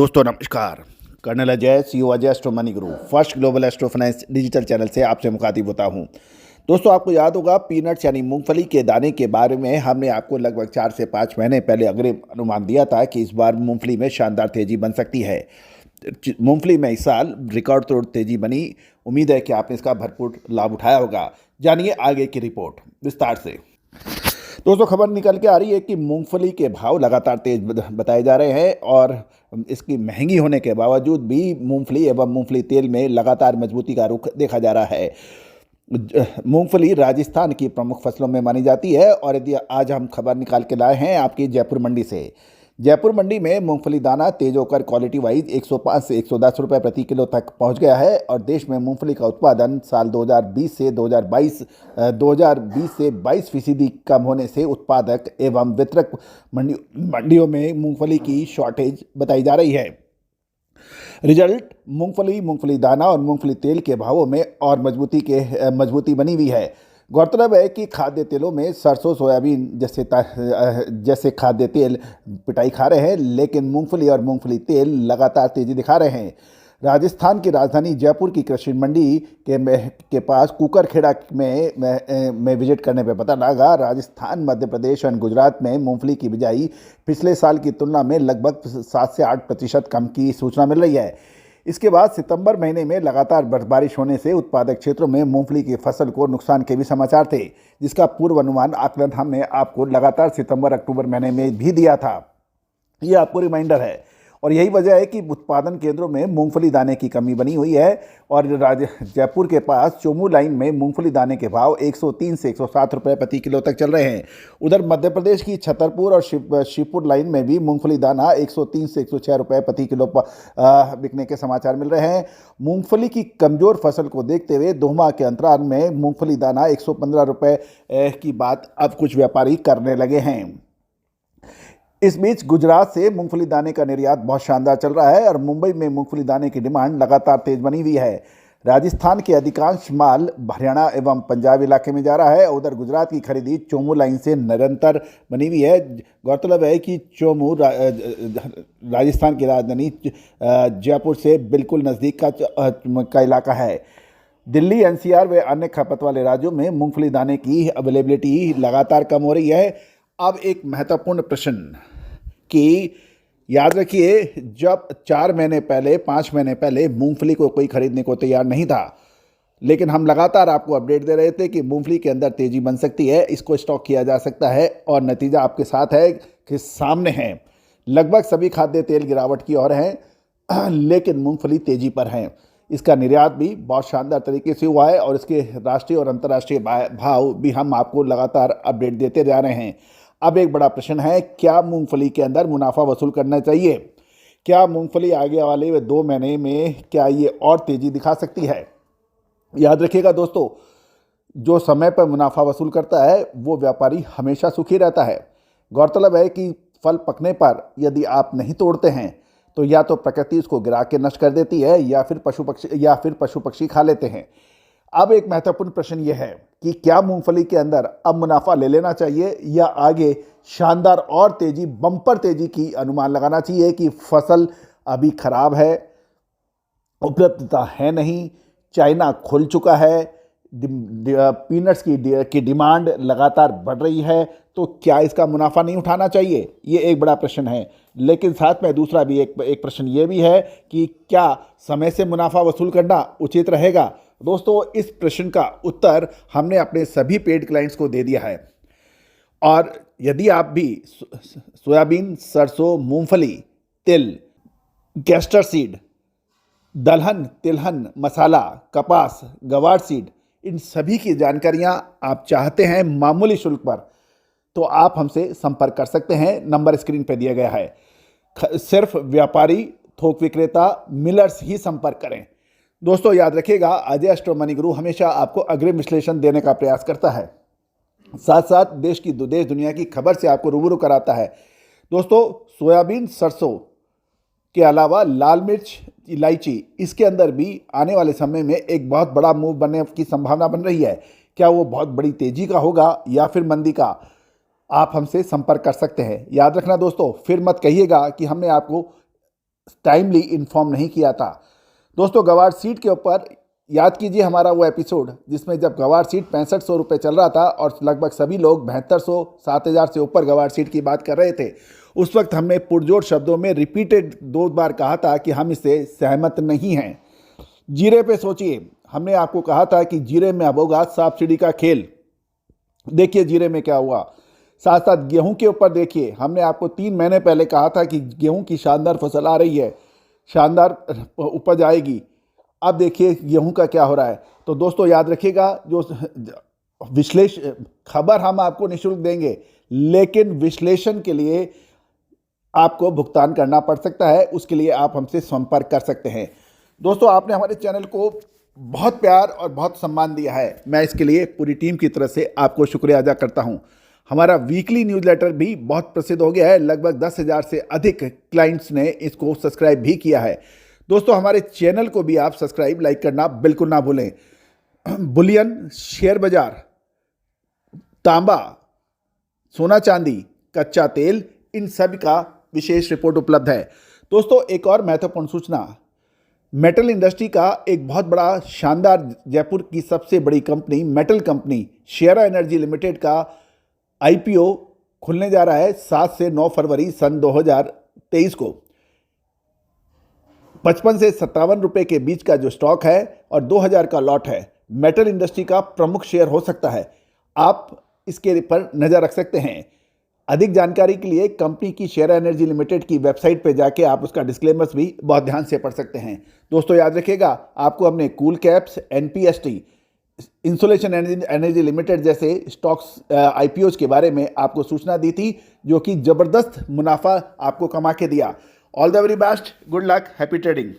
दोस्तों नमस्कार। Colonel Ajay, CEO Ajay astro money guru, first global astro finance digital channel से आपसे मुखातिब होता हूं। दोस्तों, आपको याद होगा पीनट्स यानी मूंगफली के दाने के बारे में हमने आपको लगभग 4 से 5 महीने पहले अग्रिम अनुमान दिया था कि इस बार मूंगफली में शानदार तेजी बन सकती है। मूंगफली में इस साल रिकॉर्ड तोड़ तेजी बनी। उम्मीद है कि आपने इसका भरपूर लाभ उठाया होगा। जानिए आगे की रिपोर्ट विस्तार से। दोस्तों, खबर निकल के आ रही है कि मूंगफली के भाव लगातार तेज बताए जा रहे हैं और इसकी महंगी होने के बावजूद भी मूंगफली एवं मूंगफली तेल में लगातार मजबूती का रुख देखा जा रहा है। मूंगफली राजस्थान की प्रमुख फसलों में मानी जाती है और यदि आज हम खबर निकाल के लाए हैं आपकी जयपुर मंडी से। जयपुर मंडी में मूंगफली दाना तेज होकर क्वालिटी वाइज 105 से 110 रुपये प्रति किलो तक पहुंच गया है और देश में मूंगफली का उत्पादन साल 2020 से 22% कम होने से उत्पादक एवं वितरक मंडियों में मूंगफली की शॉर्टेज बताई जा रही है। रिजल्ट मूंगफली दाना और मूंगफली तेल के भावों में और मजबूती बनी हुई है। गौरतलब है कि खाद्य तेलों में सरसों सोयाबीन जैसे खाद्य तेल पिटाई खा रहे हैं, लेकिन मूंगफली और मूंगफली तेल लगातार तेजी दिखा रहे हैं। राजस्थान की राजधानी जयपुर की कृषि मंडी के पास कुकरखेड़ा में विजिट करने पे पता लगा राजस्थान, मध्य प्रदेश और गुजरात में मूंगफली की बिजाई पिछले साल की तुलना में लगभग 7 से 8% कम की सूचना मिल रही है। इसके बाद सितंबर महीने में लगातार बर्फबारिश होने से उत्पादक क्षेत्रों में मूंगफली की फसल को नुकसान के भी समाचार थे, जिसका पूर्वानुमान आकलन हमने आपको लगातार सितंबर अक्टूबर महीने में भी दिया था। ये आपको रिमाइंडर है और यही वजह है कि उत्पादन केंद्रों में मूंगफली दाने की कमी बनी हुई है और जयपुर के पास चोमू लाइन में मूंगफली दाने के भाव 103 से 107 रुपये प्रति किलो तक चल रहे हैं। उधर मध्य प्रदेश की छतरपुर और शिवपुर लाइन में भी मूंगफली दाना 103 से 106 रुपये प्रति किलो बिकने के समाचार मिल रहे हैं। मूंगफली की कमजोर फसल को देखते हुए 2 माह के अंतराल में मूंगफली दाना 115 रुपये की बात अब कुछ व्यापारी करने लगे हैं। इस बीच गुजरात से मूंगफली दाने का निर्यात बहुत शानदार चल रहा है और मुंबई में मूंगफली दाने की डिमांड लगातार तेज बनी हुई है। राजस्थान के अधिकांश माल हरियाणा एवं पंजाब इलाके में जा रहा है। उधर गुजरात की खरीदी चोमू लाइन से निरंतर बनी हुई है। गौरतलब है कि चोमू राजस्थान की राजधानी जयपुर से बिल्कुल नज़दीक का इलाका है। दिल्ली, एनसीआर व अन्य खपत वाले राज्यों में मूंगफली दाने की अवेलेबिलिटी लगातार कम हो रही है। अब एक महत्वपूर्ण प्रश्न कि याद रखिए, जब 4 महीने पहले 5 महीने पहले मूंगफली को कोई खरीदने को तैयार नहीं था, लेकिन हम लगातार आपको अपडेट दे रहे थे कि मूंगफली के अंदर तेजी बन सकती है, इसको स्टॉक किया जा सकता है और नतीजा आपके साथ है कि सामने है। लगभग सभी खाद्य तेल गिरावट की ओर हैं, लेकिन मूंगफली तेजी पर हैं। इसका निर्यात भी बहुत शानदार तरीके से हुआ है और इसके राष्ट्रीय और अंतर्राष्ट्रीय भाव भी हम आपको लगातार अपडेट देते जा रहे हैं। अब एक बड़ा प्रश्न है, क्या मूंगफली के अंदर मुनाफा वसूल करना चाहिए? क्या मूंगफली आगे वाले 2 महीने में क्या ये और तेजी दिखा सकती है? याद रखिएगा दोस्तों, जो समय पर मुनाफा वसूल करता है वो व्यापारी हमेशा सुखी रहता है। गौरतलब है कि फल पकने पर यदि आप नहीं तोड़ते हैं तो या तो प्रकृति उसको गिरा के नष्ट कर देती है या फिर पशु पक्षी खा लेते हैं। अब एक महत्वपूर्ण प्रश्न यह है कि क्या मूंगफली के अंदर अब मुनाफा ले लेना चाहिए या आगे शानदार और तेजी, बम्पर तेजी की अनुमान लगाना चाहिए कि फसल अभी खराब है, उपलब्धता है नहीं, चाइना खुल चुका है, पीनट्स की डिमांड लगातार बढ़ रही है, तो क्या इसका मुनाफा नहीं उठाना चाहिए? ये एक बड़ा प्रश्न है। लेकिन साथ में दूसरा भी एक प्रश्न ये भी है कि क्या समय से मुनाफा वसूल करना उचित रहेगा? दोस्तों, इस प्रश्न का उत्तर हमने अपने सभी पेड क्लाइंट्स को दे दिया है और यदि आप भी सोयाबीन, सरसों, मूंगफली, तिल, कैस्टर सीड, दलहन, तिलहन, मसाला, कपास, गवार सीड, इन सभी की जानकारियां आप चाहते हैं मामूली शुल्क पर, तो आप हमसे संपर्क कर सकते हैं। नंबर स्क्रीन पर दिया गया है। सिर्फ व्यापारी, थोक विक्रेता, मिलर्स ही संपर्क करें। दोस्तों, याद रखिएगा, अजय एस्ट्रो मनी गुरु हमेशा आपको अग्रिम विश्लेषण देने का प्रयास करता है, साथ साथ देश दुनिया की खबर से आपको रूबरू कराता है। दोस्तों, सोयाबीन, सरसों के अलावा लाल मिर्च, इलायची, इसके अंदर भी आने वाले समय में एक बहुत बड़ा मूव बनने की संभावना बन रही है। क्या वो बहुत बड़ी तेजी का होगा या फिर मंदी का? आप हमसे संपर्क कर सकते हैं। याद रखना दोस्तों, फिर मत कहिएगा कि हमने आपको टाइमली इन्फॉर्म नहीं किया था। दोस्तों, गवार सीट के ऊपर याद कीजिए हमारा वो एपिसोड जिसमें जब गवार सीट 6500 रुपये चल रहा था और लगभग सभी लोग 7200 7000 से ऊपर गवार सीट की बात कर रहे थे। उस वक्त हमने पुरजोर शब्दों में रिपीटेड 2 बार कहा था कि हम इससे सहमत नहीं हैं। जीरे पे सोचिए, हमने आपको कहा था कि जीरे में अब होगा सांप सीढ़ी का खेल। देखिए जीरे में क्या हुआ। साथ साथ गेहूं के ऊपर देखिए, हमने आपको 3 महीने पहले कहा था कि गेहूं की शानदार फसल आ रही है, शानदार उपज आएगी। अब देखिए गेहूं का क्या हो रहा है। तो दोस्तों याद रखिएगा, जो खबर हम आपको निःशुल्क देंगे, लेकिन विश्लेषण के लिए आपको भुगतान करना पड़ सकता है। उसके लिए आप हमसे संपर्क कर सकते हैं। दोस्तों, आपने हमारे चैनल को बहुत प्यार और बहुत सम्मान दिया है। मैं इसके लिए पूरी टीम की तरफ से आपको शुक्रिया अदा करता हूं। हमारा वीकली न्यूज़लेटर भी बहुत प्रसिद्ध हो गया है। लगभग 10,000 से अधिक क्लाइंट्स ने इसको सब्सक्राइब भी किया है। दोस्तों, हमारे चैनल को भी आप सब्सक्राइब, लाइक करना बिल्कुल ना भूलें। बुलियन, शेयर बाजार, तांबा, सोना चांदी, कच्चा तेल, इन सब का विशेष रिपोर्ट उपलब्ध है। दोस्तों, एक और महत्वपूर्ण सूचना, मेटल इंडस्ट्री का एक बहुत बड़ा शानदार जयपुर की सबसे बड़ी कंपनी मेटल कंपनी शेरा एनर्जी लिमिटेड का आईपीओ खुलने जा रहा है 7 से 9 फरवरी सन 2023 को। 55 से 57 रुपए के बीच का जो स्टॉक है और 2000 का लॉट है। मेटल इंडस्ट्री का प्रमुख शेयर हो सकता है। आप इसके पर नज़र रख सकते हैं। अधिक जानकारी के लिए कंपनी की शेरा एनर्जी लिमिटेड की वेबसाइट पर जाके आप उसका डिस्क्लेमर्स भी बहुत ध्यान से पढ़ सकते हैं। दोस्तों याद रखिएगा, आपको हमने Cool Caps, NPST, Insulation Energy Limited जैसे स्टॉक्स आईपीओज के बारे में आपको सूचना दी थी, जो कि ज़बरदस्त मुनाफा आपको कमा के दिया। All the very best, good luck, happy trading.